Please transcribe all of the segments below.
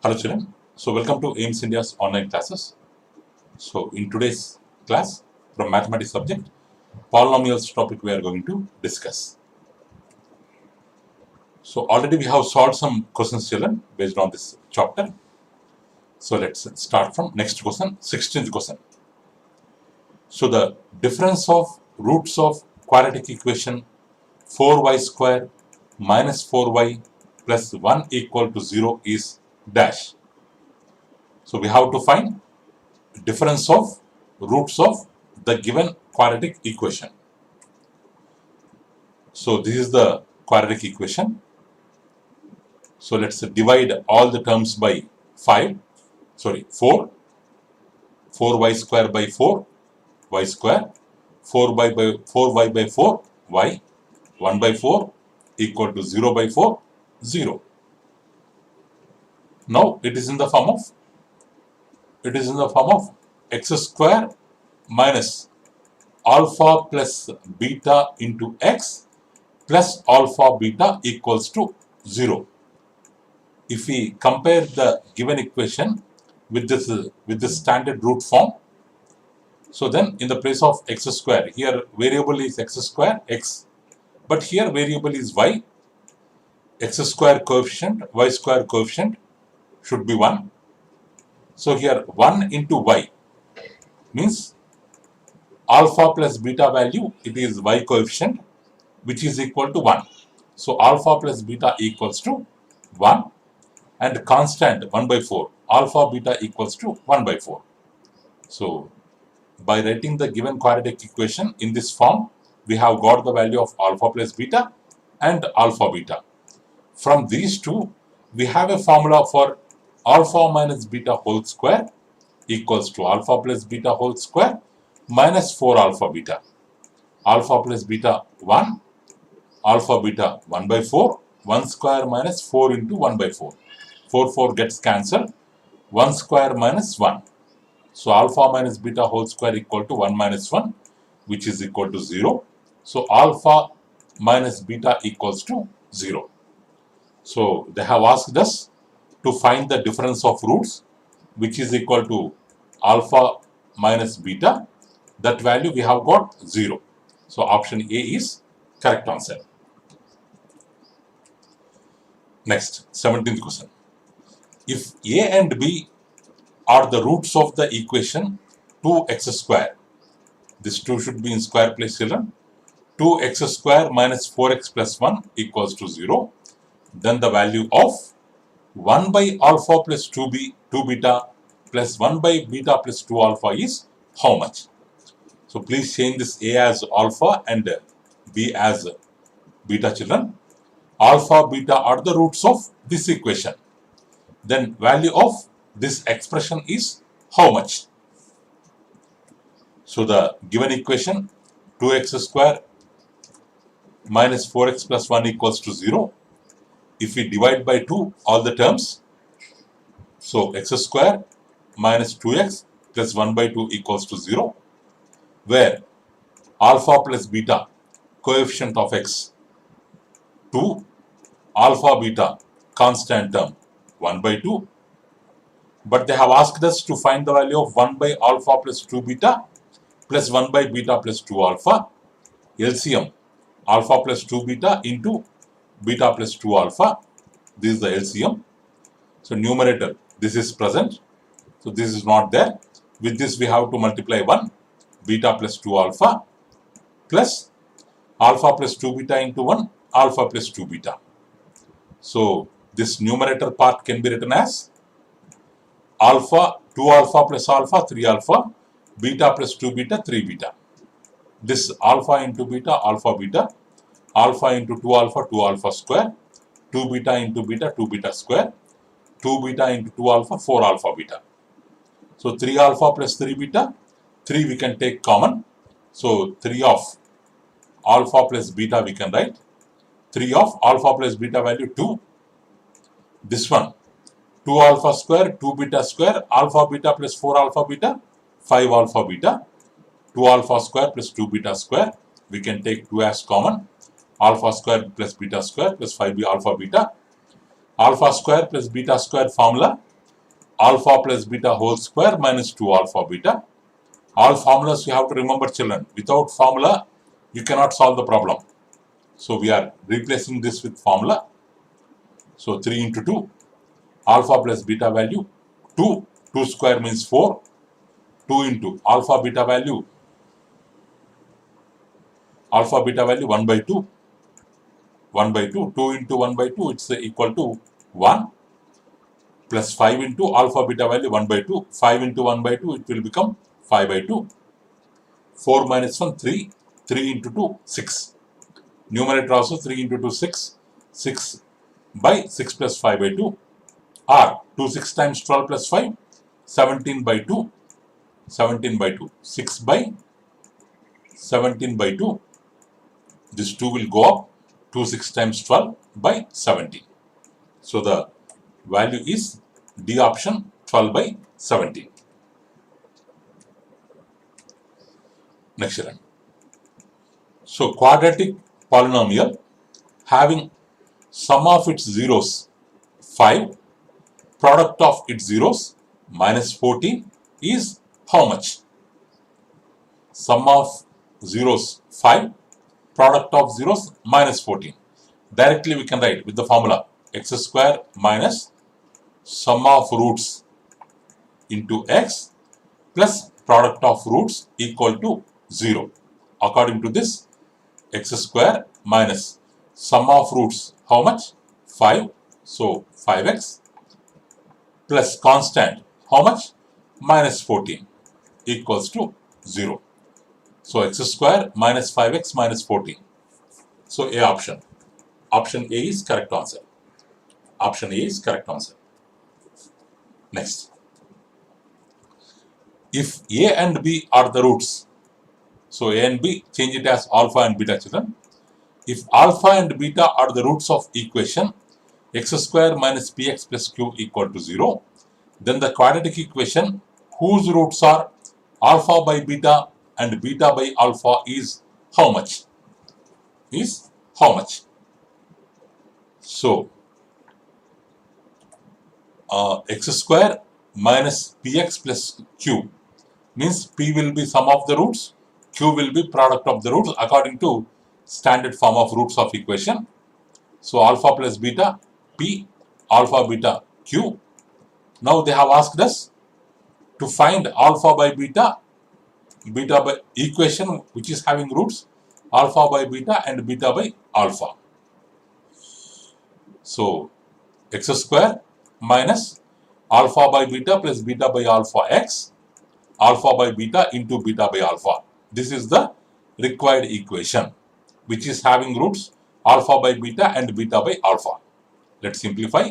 Hello children, so welcome to AIMS India's online classes. So in today's class from mathematics subject, polynomials topic we are going to discuss. So already we have solved some questions children based on this chapter. So let's start from next question, 16th question. So the difference of roots of quadratic equation 4y square minus 4y plus 1 equal to 0 is dash. So we have to find difference of roots of the given quadratic equation. So this is the quadratic equation. So let's divide all the terms by 4, 4y square by 4, y square, 4y by 4, y, 1 by 4 equal to 0 by 4, 0. Now it is in the form of x square minus alpha plus beta into x plus alpha beta equals to 0. If we compare the given equation with this standard root form, so then in the place of x square, here variable is x square, x, but here variable is y, x square coefficient, y square coefficient should be 1. So here 1 into y means alpha plus beta value, it is y coefficient, which is equal to 1. So alpha plus beta equals to 1 and constant 1 by 4. Alpha beta equals to 1 by 4. So by writing the given quadratic equation in this form, we have got the value of alpha plus beta and alpha beta. From these two, we have a formula for alpha minus beta whole square equals to alpha plus beta whole square minus 4 alpha beta. Alpha plus beta 1, alpha beta 1 by 4, 1 square minus 4 into 1 by 4. 4 gets cancelled, 1 square minus 1. So alpha minus beta whole square equal to 1 minus 1, which is equal to 0. So alpha minus beta equals to 0. So they have asked us to find the difference of roots, which is equal to alpha minus beta. That value we have got 0. So option A is correct answer. Next, 17th question. If A and B are the roots of the equation 2x square, this 2 should be in square place children, 2x square minus 4x plus 1 equals to 0, then the value of 1 by alpha plus 2 beta plus 1 by beta plus 2 alpha is how much? So please change this A as alpha and B as beta children. Alpha, beta are the roots of this equation. Then value of this expression is how much? So the given equation 2x square minus 4x plus 1 equals to 0. If we divide by 2 all the terms, so x square minus 2x plus 1 by 2 equals to 0, where alpha plus beta coefficient of x 2, alpha beta constant term 1 by 2, but they have asked us to find the value of 1 by alpha plus 2 beta plus 1 by beta plus 2 alpha, LCM alpha plus 2 beta into beta plus 2 alpha. This is the LCM. So numerator, this is present, so this is not there. With this we have to multiply 1 beta plus 2 alpha plus alpha plus 2 beta into 1 alpha plus 2 beta. So this numerator part can be written as alpha 2 alpha plus alpha 3 alpha, beta plus 2 beta 3 beta. This alpha into beta alpha beta, alpha into 2 alpha square, 2 beta into beta 2 beta square, 2 beta into 2 alpha 4 alpha beta. So 3 alpha plus 3 beta, 3 we can take common. So 3 of alpha plus beta we can write. 3 of alpha plus beta value 2. This one 2 alpha square, 2 beta square, alpha beta plus 4 alpha beta, 5 alpha beta. 2 alpha square plus 2 beta square, we can take 2 as common. Alpha square plus beta square plus 5 alpha beta. Alpha square plus beta square formula alpha plus beta whole square minus 2 alpha beta. All formulas you have to remember, children. Without formula, you cannot solve the problem. So we are replacing this with formula. So 3 into 2, alpha plus beta value 2, 2 square means 4, 2 into alpha beta value 1 by 2, 1 by 2, 2 into 1 by 2, it's equal to 1, plus 5 into alpha beta value 1 by 2, 5 into 1 by 2, it will become 5 by 2, 4 minus 1, 3, 3 into 2, 6. Numerator also 3 into 2, 6, 6 by 6 plus 5 by 2, or 2 6 times 12 plus 5, 17 by 2, 17 by 2, 6 by 17 by 2, this 2 will go up, 2 6 times 12 by 17. So the value is D option, 12 by 17. Next one. So quadratic polynomial having sum of its zeros 5, product of its zeros minus 14 is how much? Sum of zeros 5, product of zeros minus 14. Directly we can write with the formula x square minus sum of roots into x plus product of roots equal to 0. According to this, x square minus sum of roots how much? 5. So 5x plus constant how much? Minus 14 equals to 0. So x square minus 5x minus 14. So A option. Option A is correct answer. Option A is correct answer. Next. If A and B are the roots, so A and B, change it as alpha and beta, children. If alpha and beta are the roots of equation x square minus px plus q equal to 0, then the quadratic equation whose roots are alpha by beta and beta by alpha is how much? Is how much? So x square minus px plus q means p will be sum of the roots, q will be product of the roots according to standard form of roots of equation. So alpha plus beta p, alpha beta q. Now they have asked us to find alpha by beta, beta by equation which is having roots alpha by beta and beta by alpha. So x square minus alpha by beta plus beta by alpha x, alpha by beta into beta by alpha. This is the required equation which is having roots alpha by beta and beta by alpha. Let's simplify.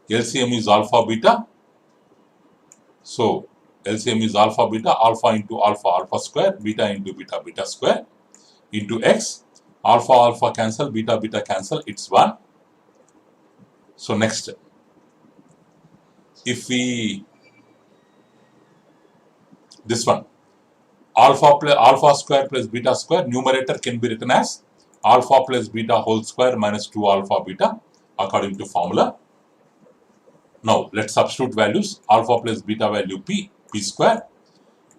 LCM is alpha beta. So LCM is alpha beta, alpha into alpha, alpha square, beta into beta, beta square, into x, alpha, alpha cancel, beta, beta cancel, it's 1. So next, if we, this one, alpha square plus beta square, numerator can be written as alpha plus beta whole square minus 2 alpha beta according to formula. Now let's substitute values. Alpha plus beta value p, p square,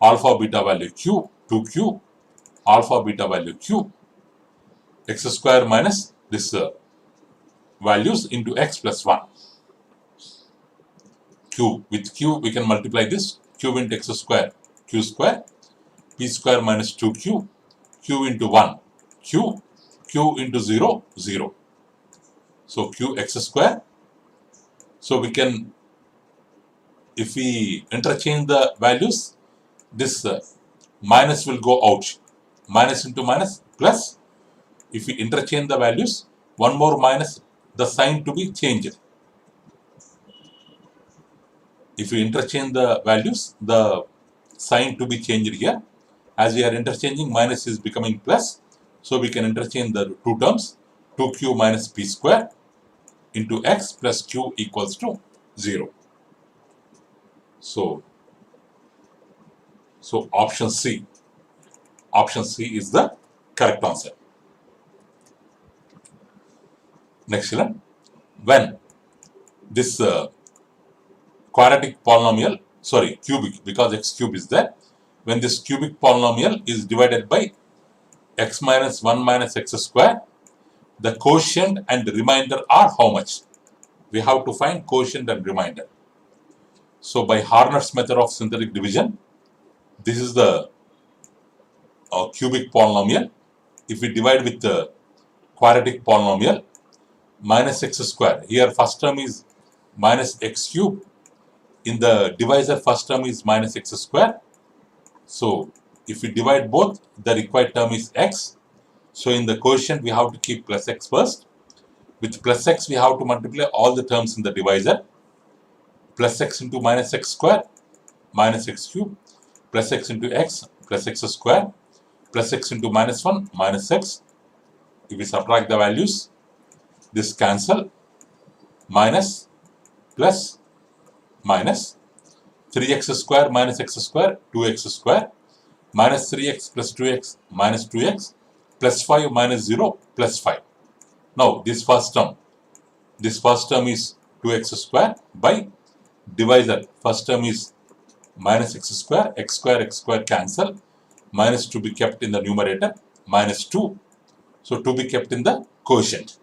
alpha beta value q, 2q, alpha beta value q, x square minus this values into x plus 1. Q, with q we can multiply this, q into x square, q square, p square minus 2q, q into 1, q, q into 0, 0. So q x square. So we can, if we interchange the values, this minus will go out. Minus into minus plus. If we interchange the values, one more minus, the sign to be changed. If we interchange the values, the sign to be changed here. As we are interchanging, minus is becoming plus. So we can interchange the two terms, 2q minus p square into x plus q equals to 0. So option C is the correct answer. Next one, when this quadratic polynomial, sorry, cubic, because x cube is there. When this cubic polynomial is divided by x minus 1 minus x square, the quotient and remainder are how much? We have to find quotient and remainder. So by Harnet's method of synthetic division, this is the cubic polynomial. If we divide with the quadratic polynomial, minus x square, here first term is minus x cube, in the divisor first term is minus x square. So if we divide both, the required term is x. So in the quotient we have to keep plus x first. With plus x we have to multiply all the terms in the divisor. Plus x into minus x square, minus x cube, plus x into x, plus x square, plus x into minus 1, minus x. If we subtract the values, this cancel, minus, plus, minus, 3x square minus x square, 2x square, minus 3x plus 2x minus 2x, plus 5 minus 0, plus 5. Now this first term is 2x square by divisor, first term is minus x square cancel, minus to be kept in the numerator, minus 2, so to be kept in the quotient,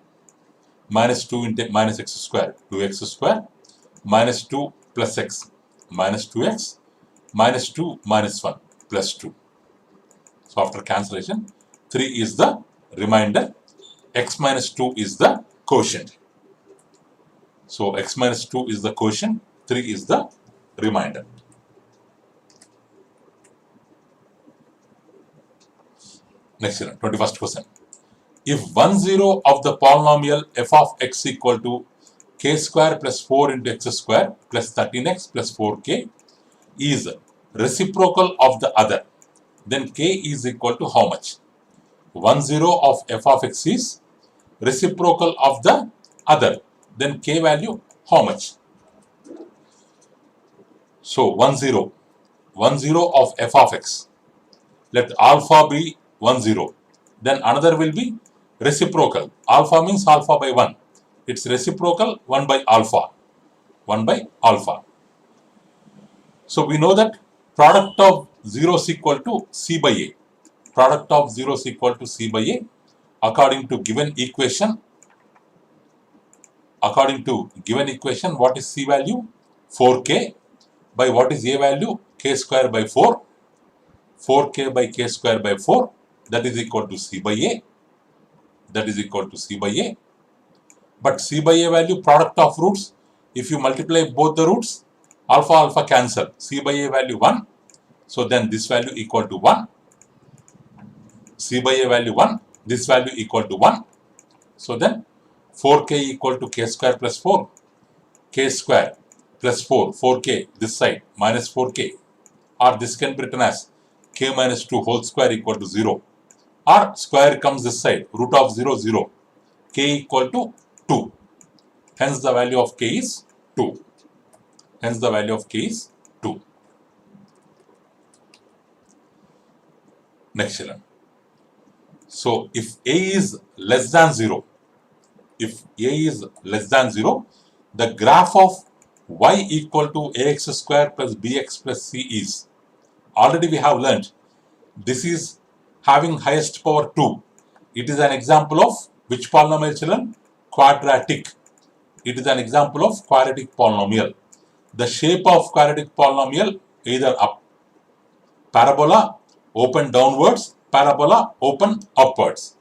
minus 2 into minus x square, 2x square, minus 2 plus x, minus 2x, minus 2 minus 1, plus 2. So after cancellation, 3 is the remainder, x minus 2 is the quotient. So x minus 2 is the quotient, 3 is the remainder. Next one, 21st question. If 1 0 of the polynomial f of x equal to k square plus 4 into x square plus 13x plus 4k is reciprocal of the other, then k is equal to how much? 1 0 of f of x is reciprocal of the other, then k value how much? So 1 0 of f of x, let alpha be 1 0, then another will be reciprocal. Alpha means alpha by 1, it's reciprocal 1 by alpha, 1 by alpha. So we know that product of 0 is equal to c by a, product of 0 is equal to c by a according to given equation. According to given equation, what is c value? 4k by what is a value? K square by 4, 4k by k square by 4, that is equal to c by a, that is equal to c by a. But c by a value, product of roots, if you multiply both the roots, alpha alpha cancel, c by a value 1, so then this value equal to 1, c by a value 1, this value equal to 1, so then 4k equal to k square plus 4, k square plus 4, 4k this side minus 4k, or this can be written as k minus 2 whole square equal to 0, or square comes this side, root of 0, 0, k equal to 2, hence the value of k is 2, hence the value of k is 2. Next one. So if a is less than 0, if a is less than 0, the graph of y equal to ax square plus bx plus c is, already we have learnt, this is having highest power 2. It is an example of which polynomial, children? Quadratic. It is an example of quadratic polynomial. The shape of quadratic polynomial either up, parabola open downwards, parabola open upwards.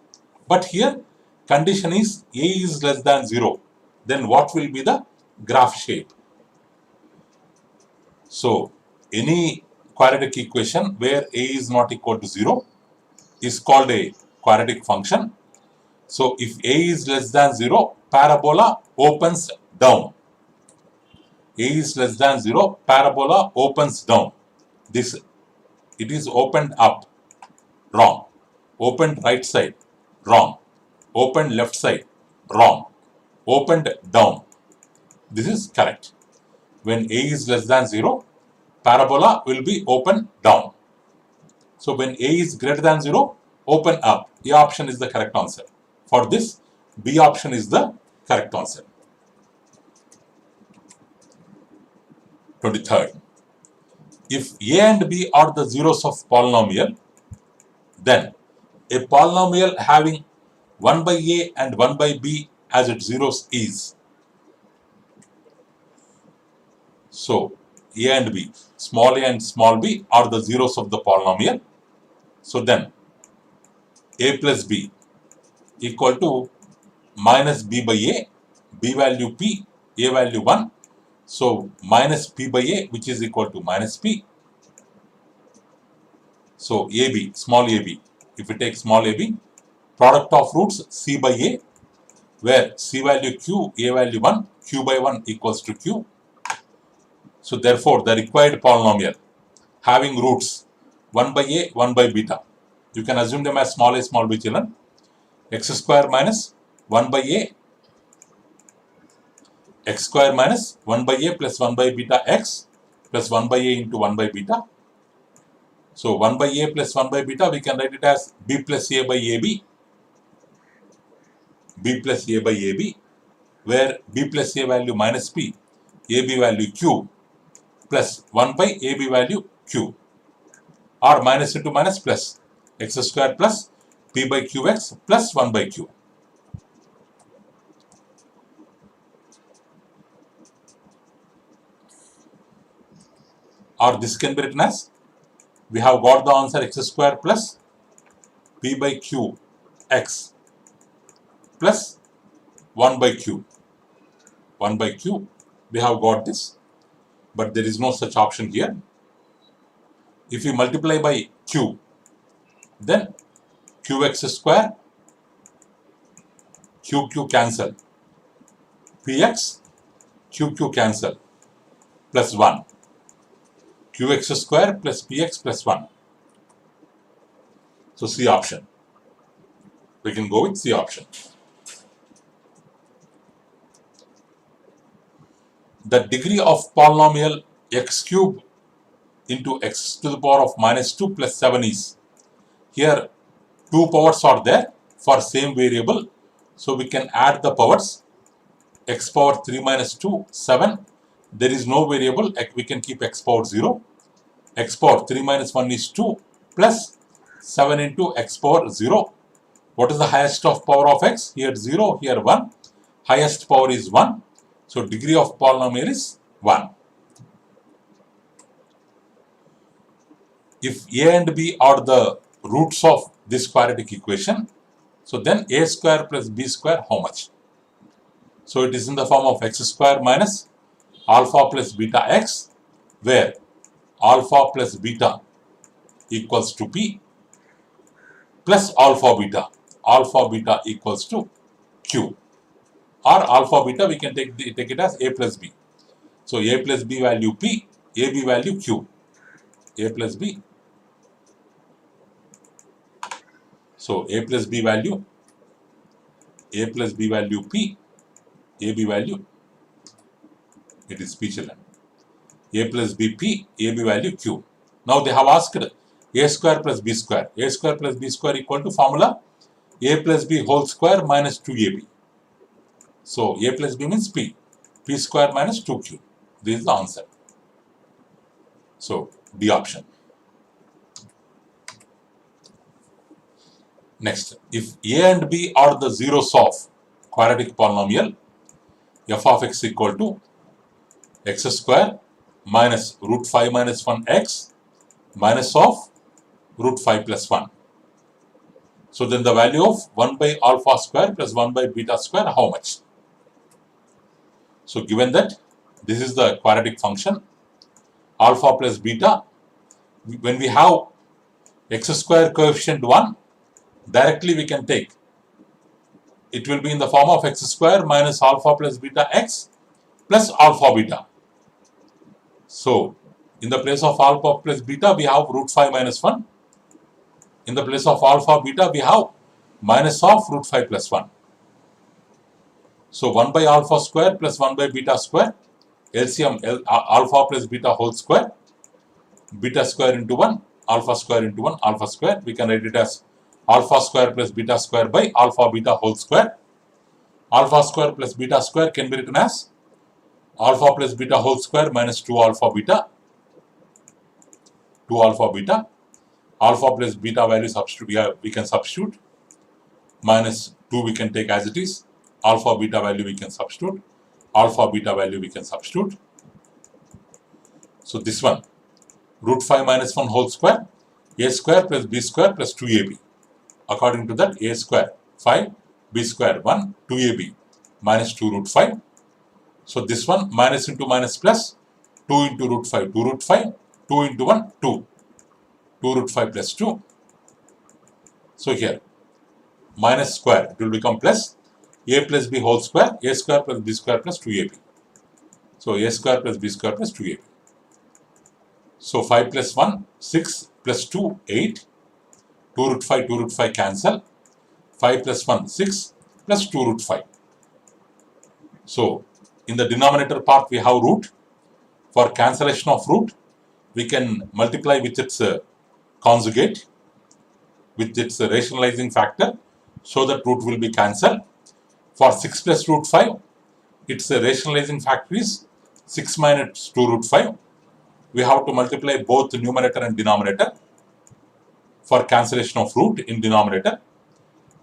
But here condition is a is less than 0. Then what will be the graph shape? So any quadratic equation where a is not equal to 0 is called a quadratic function. So if a is less than 0, parabola opens down. A is less than 0, parabola opens down. This, it is opened up, wrong. Opened right side, wrong. Opened left side, wrong. Opened down, this is correct. When a is less than 0, parabola will be open down. So when a is greater than 0, open up. A option is the correct answer. For this, B option is the correct answer. 23rd. If a and b are the zeros of polynomial, then a polynomial having 1 by a and 1 by b as its zeros is. So, a and b, small a and small b are the zeros of the polynomial. So then, a plus b equal to minus b by a, b value p, a value 1. So, minus p by a, which is equal to minus p. So, ab, small ab, if we take small ab, product of roots c by a, where c value q, a value 1, q by 1 equals to q. So, therefore, the required polynomial having roots 1 by a, 1 by beta, you can assume them as small a, small b children, x square minus 1 by a, x square minus 1 by a plus 1 by beta x plus 1 by a into 1 by beta. So, 1 by a plus 1 by beta, we can write it as b plus a by ab, b plus a by ab, where b plus a value minus p, ab value q, plus 1 by ab value q, or minus into minus plus x square plus p by qx plus 1 by q. Or this can be written as, we have got the answer x square plus p by q x plus 1 by q. 1 by q, we have got this, but there is no such option here. If we multiply by q, then qx square, qq cancel, px, qq cancel, plus 1, qx square plus px plus 1. So, C option. We can go with C option. The degree of polynomial x cube into x to the power of minus 2 plus 7 is, here 2 powers are there for same variable. So, we can add the powers, x power 3 minus 2, 7. There is no variable, we can keep x power 0. X power 3 minus 1 is 2 plus 7 into x power 0. What is the highest of power of x? Here 0, here 1. Highest power is 1. So, degree of polynomial is 1. If a and b are the roots of this quadratic equation, so then a square plus b square, how much? So, it is in the form of x square minus alpha plus beta x, where alpha plus beta equals to p plus alpha beta equals to q, or alpha beta we can take it as a plus b. So, a plus b value p, ab value q, a plus b. So, a plus b value p, ab value, it is p children, a plus b p, ab value q. Now, they have asked a square plus b square. A square plus b square equal to formula a plus b whole square minus 2ab. So, a plus b means p square minus 2q. This is the answer. So, D option. Next, if a and b are the zeros of quadratic polynomial, f of x equal to x square minus root 5 minus 1x minus of root 5 plus 1. So, then the value of 1 by alpha square plus 1 by beta square, how much? So, given that this is the quadratic function, alpha plus beta, when we have x square coefficient 1, directly we can take, it will be in the form of x square minus alpha plus beta x plus alpha beta. So, in the place of alpha plus beta, we have root 5 minus 1. In the place of alpha beta, we have minus of root 5 plus 1. So, 1 by alpha square plus 1 by beta square, LCM alpha plus beta whole square, beta square into 1, alpha square into 1, alpha square. We can write it as alpha square plus beta square by alpha beta whole square. Alpha square plus beta square can be written as alpha plus beta whole square minus 2 alpha beta. 2 alpha beta. Alpha plus beta value substitute here, we can substitute. Minus 2 we can take as it is. Alpha beta value we can substitute. Alpha beta value we can substitute. So this one, root 5 minus 1 whole square, a square plus b square plus 2ab. According to that, a square 5, b square 1, 2ab minus 2 root 5. So this one, minus into minus plus, 2 into root 5, 2 root 5, 2 into 1, 2. 2 root 5 plus 2. So here, minus square, it will become plus a plus b whole square, a square plus b square plus 2ab. So a square plus b square plus 2ab. So 5 plus 1, 6 plus 2, 8. 2 root 5 cancel. 5 plus 1, 6 plus 2 root 5. So in the denominator part we have root. For cancellation of root, we can multiply with its conjugate, with its rationalizing factor, so that root will be cancelled. For 6 plus root 5, its rationalizing factor is 6 minus 2 root 5. We have to multiply both numerator and denominator for cancellation of root in denominator.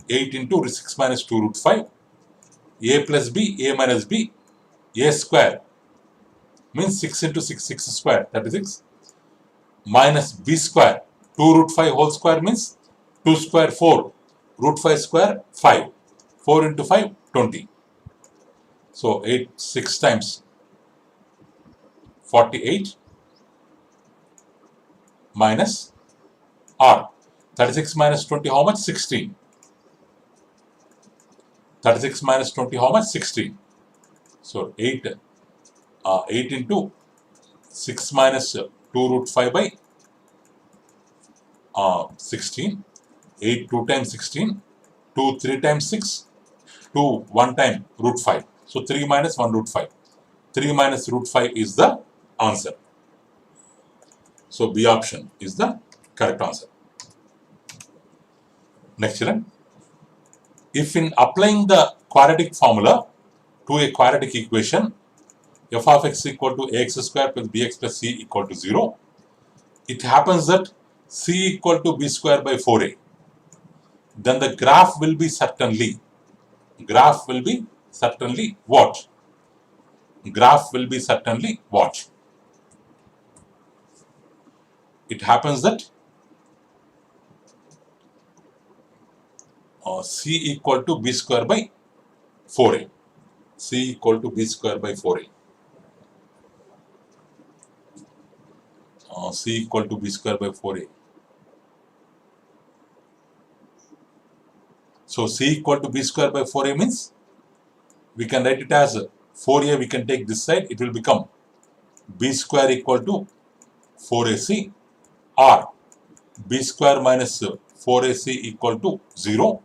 8 into 6 minus 2 root 5. A plus b, a minus b, a square means 6 into 6, 6 square, 36. Minus b square, 2 root 5 whole square means 2 square 4, root 5 square 5, 4 into 5, 20. So 8, 6 times 48 minus r. 36 minus 20 how much? 16. 36 minus 20 how much? 16. So 8 into 6 minus 2 root 5 by 16. 8 2 times 16. 2 3 times 6. 2 1 time root 5. So 3 minus 1 root 5. 3 minus root 5 is the answer. So B option is the correct answer. Next children. If in applying the quadratic formula to a quadratic equation, f of x equal to ax square plus bx plus c equal to 0, it happens that c equal to b square by 4a. Then the graph will be certainly what? Graph will be certainly what? It happens that c equal to b square by 4a. C equal to b square by 4a. C equal to b square by 4a. So c equal to b square by 4a means we can write it as 4a, we can take this side, it will become b square equal to 4ac, or b square minus 4ac equal to 0.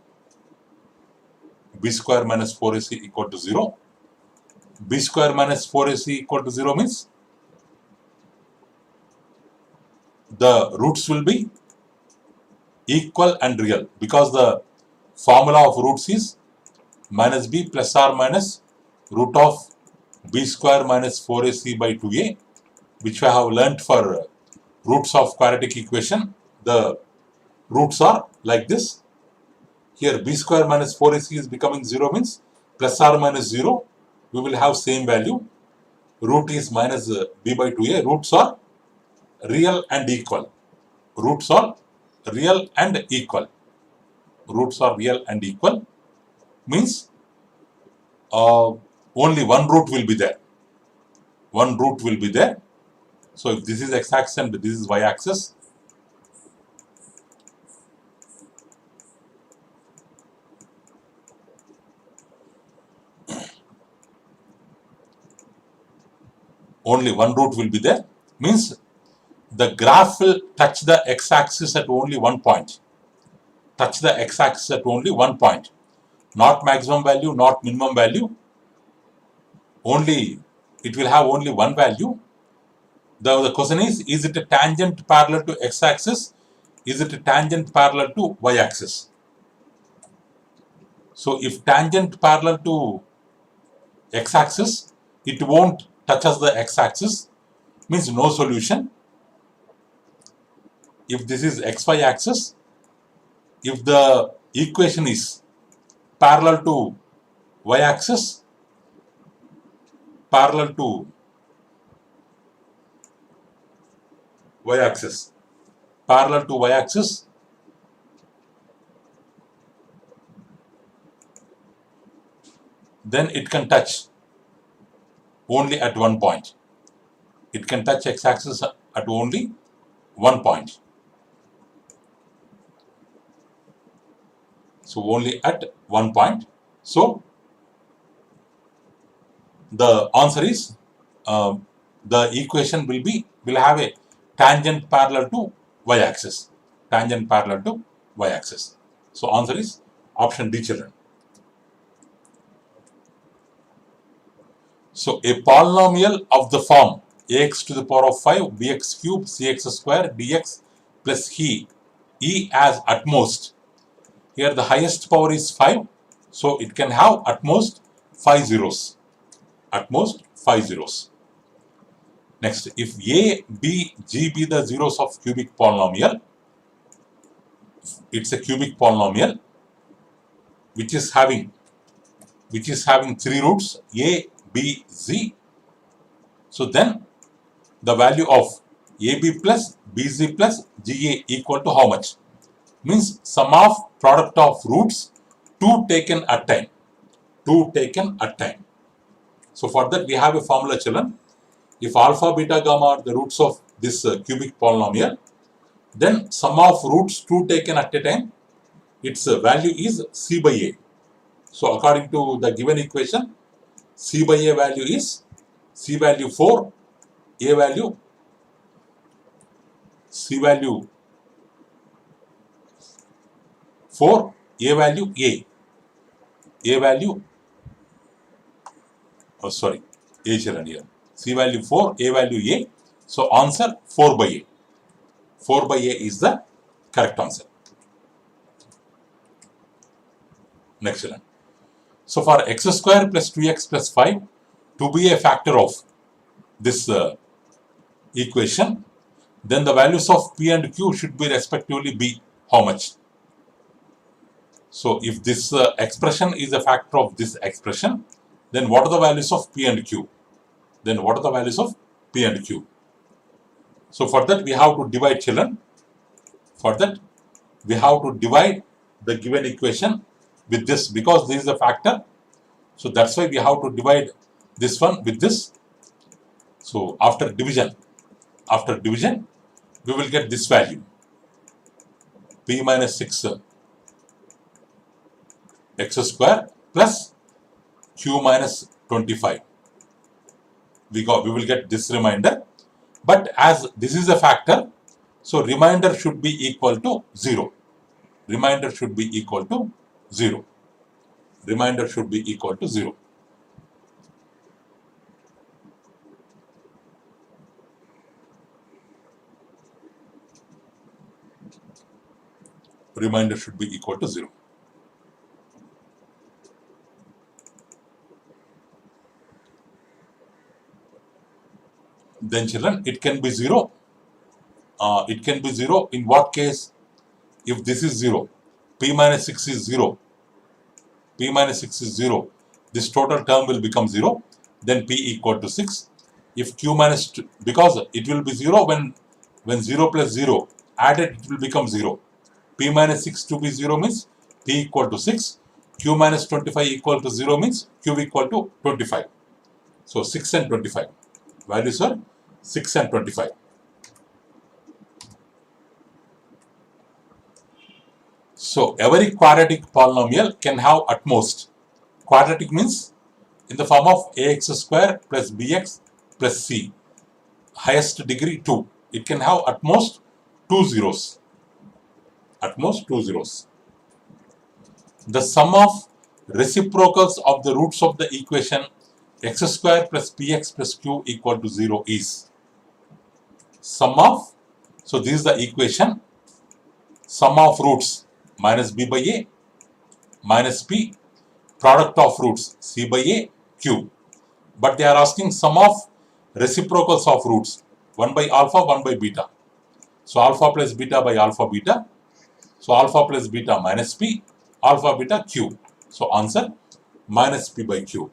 B square minus 4ac equal to 0. B square minus 4ac equal to 0 means the roots will be equal and real, because the formula of roots is minus b plus or minus root of b square minus 4ac by 2a, which I have learnt for roots of quadratic equation. The roots are like this. Here b square minus 4ac is becoming 0 means plus or minus 0, we will have same value. Root is minus b by 2a. Roots are real and equal. Roots are real and equal. Roots are real and equal means only one root will be there. One root will be there. So if this is x-axis and this is y-axis, only one root will be there, means the graph will touch the x-axis at only one point. Touch the x-axis at only one point. Not maximum value, not minimum value. Only, it will have only one value. The question is it a tangent parallel to x-axis? Is it a tangent parallel to y-axis? So if tangent parallel to x-axis, it won't touches the x-axis, means no solution. If this is xy axis, if the equation is parallel to y-axis, parallel to y-axis, parallel to y-axis, then it can touch only at one point. It can touch x-axis at only one point. So only at one point. So the answer is the equation will have a tangent parallel to y-axis. Tangent parallel to y-axis. So answer is option D, children. So a polynomial of the form ax to the power of 5 bx cube cx square dx plus e as at most. Here the highest power is 5, so it can have at most 5 zeros. At most 5 zeros. Next, if a, b, g be the zeros of cubic polynomial, it's a cubic polynomial which is having 3 roots a, b, z. So then the value of ab plus bz plus ga equal to how much? Means sum of product of roots 2 taken at time. 2 taken at time. So for that we have a formula, children. If alpha, beta, gamma are the roots of this cubic polynomial, then sum of roots 2 taken at a time, its value is c by a. So according to the given equation, c by a value is c value 4, a value, c value 4, a value a value, oh sorry, a children here, c value 4, a value a. So answer 4 by a. 4 by a is the correct answer. Next one. So for x square plus 2x plus 5 to be a factor of this equation, then the values of p and q should be respectively be how much? So if this expression is a factor of this expression, then what are the values of p and q? Then what are the values of p and q? So for that we have to divide, children. For that we have to divide the given equation with this, because this is a factor. So that's why we have to divide this one with this. So after division we will get this value, p minus 6 x square plus q minus 25. We will get this remainder, but as this is a factor, so remainder should be equal to 0. Remainder should be equal to 0. Remainder should be equal to 0. Remainder should be equal to 0. Then children, it can be 0. It can be 0 in what case? If this is 0, p minus 6 is 0. P minus 6 is 0. This total term will become 0. Then p equal to 6. If q minus 2, because it will be 0 when 0 plus 0 added, it will become 0. P minus 6 to be 0 means p equal to 6. Q minus 25 equal to 0 means q equal to 25. So 6 and 25. Values are 6 and 25. So every quadratic polynomial can have at most. Quadratic means in the form of ax square plus bx plus c. Highest degree 2. It can have at most 2 zeros. At most 2 zeros. The sum of reciprocals of the roots of the equation x square plus px plus q equal to 0 is sum of, so this is the equation, sum of roots minus b by a minus p, product of roots c by a q. But they are asking sum of reciprocals of roots, 1 by alpha, 1 by beta. So alpha plus beta by alpha beta. So alpha plus beta minus p, alpha beta q. So answer minus p by q.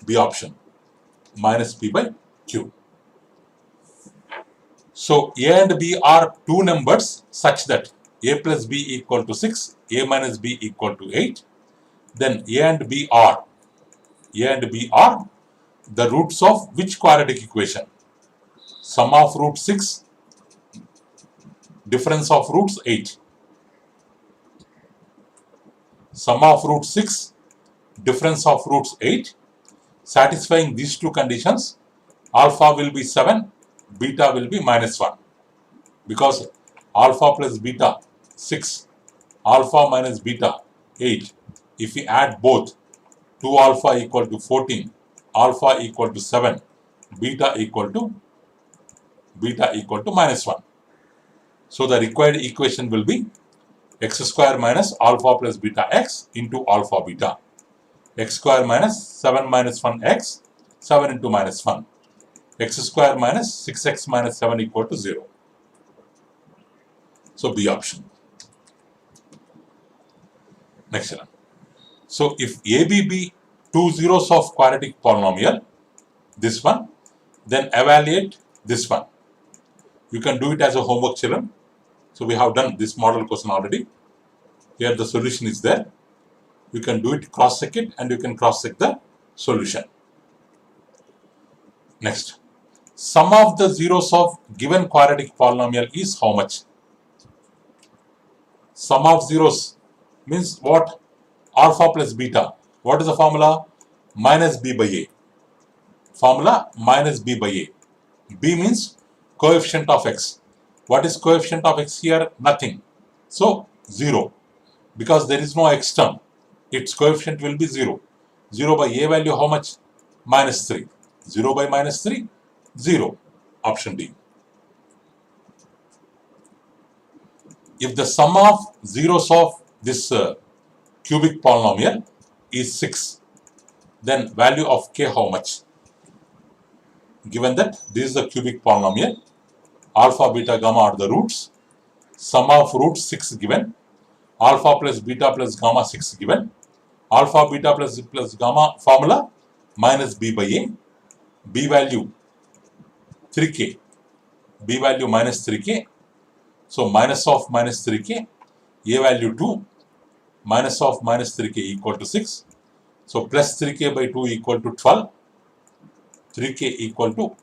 B option, minus p by q. So a and b are two numbers such that a plus b equal to 6, a minus b equal to 8. Then a and b are the roots of which quadratic equation? Sum of root 6, difference of roots 8. Sum of root 6, difference of roots 8. Satisfying these two conditions, alpha will be 7, beta will be minus 1. Because alpha plus beta 6, alpha minus beta 8. If we add both, 2 alpha equal to 14, alpha equal to 7, beta equal to minus 1. So the required equation will be x square minus alpha plus beta x into alpha beta. X square minus 7 minus 1x, 7 into minus 1. X square minus 6x minus 7 equal to 0. So B option. Next one. So if AB be two zeros of quadratic polynomial, this one, then evaluate this one. You can do it as a homework, children. So we have done this model question already. Here the solution is there. You can do it, cross-check it, and you can cross-check the solution. Next. Sum of the zeros of given quadratic polynomial is how much? Sum of zeros means what? Alpha plus beta. What is the formula? Minus b by a. Formula minus b by a. B means coefficient of x. What is coefficient of x here? Nothing. So 0. Because there is no x term, its coefficient will be 0. 0 by a value how much? Minus 3. 0 by minus 3, 0. Option D. If the sum of zeros of this cubic polynomial is 6, then value of k how much? Given that this is the cubic polynomial, alpha, beta, gamma are the roots. Sum of roots 6 given. Alpha plus beta plus gamma 6 given. Alpha, beta plus gamma formula minus b by a. B value 3k. B value minus 3k. So minus of minus 3k. A value 2. Minus of minus 3k equal to 6. So plus 3k by 2 equal to 12. 3k equal to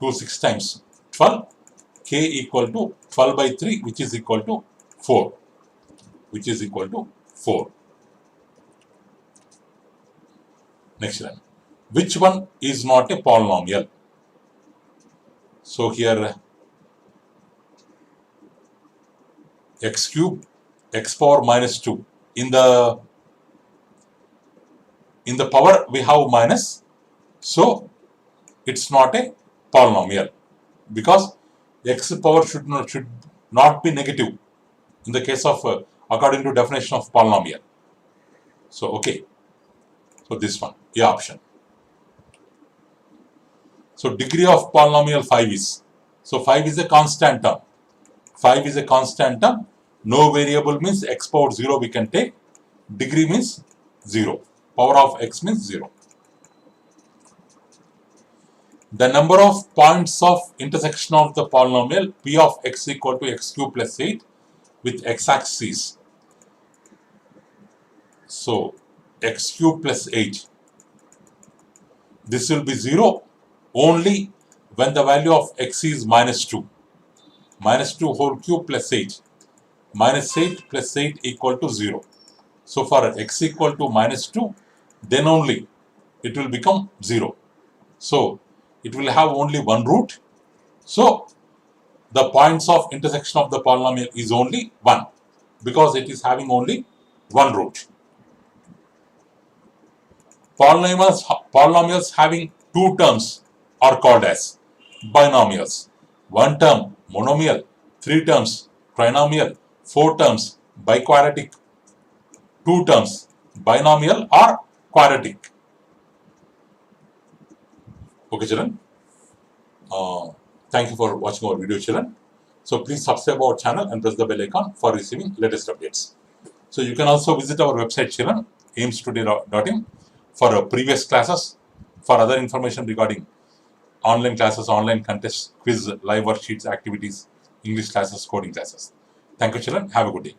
2 6 times 12. K equal to 12 by 3, which is equal to 4. Which is equal to 4. Next one. Which one is not a polynomial? So here x cube, x power minus 2. In the power we have minus, so it's not a polynomial because x power should not be negative in the case of according to definition of polynomial. So okay, so this one, A option. So degree of polynomial 5 is, so 5 is a constant term. 5 is a constant term. No variable means x power 0 we can take. Degree means 0. Power of x means 0. The number of points of intersection of the polynomial p of x equal to x cube plus 8 with x-axis. So x cube plus 8. This will be 0 only when the value of x is minus 2. Minus 2 whole cube plus 8. Minus 8 plus 8 equal to 0. So for x equal to minus 2, then only it will become 0. So it will have only one root. So the points of intersection of the polynomial is only 1 because it is having only one root. Polynomials having two terms are called as binomials. One term monomial, 3 terms trinomial, 4 terms biquadratic, 2 terms binomial or quadratic. Okay, children. Thank you for watching our video, children. So please subscribe our channel and press the bell icon for receiving latest updates. So you can also visit our website, children, aimstoday.in, for previous classes, for other information regarding online classes, online contests, quiz, live worksheets, activities, English classes, coding classes. Thank you, children. Have a good day.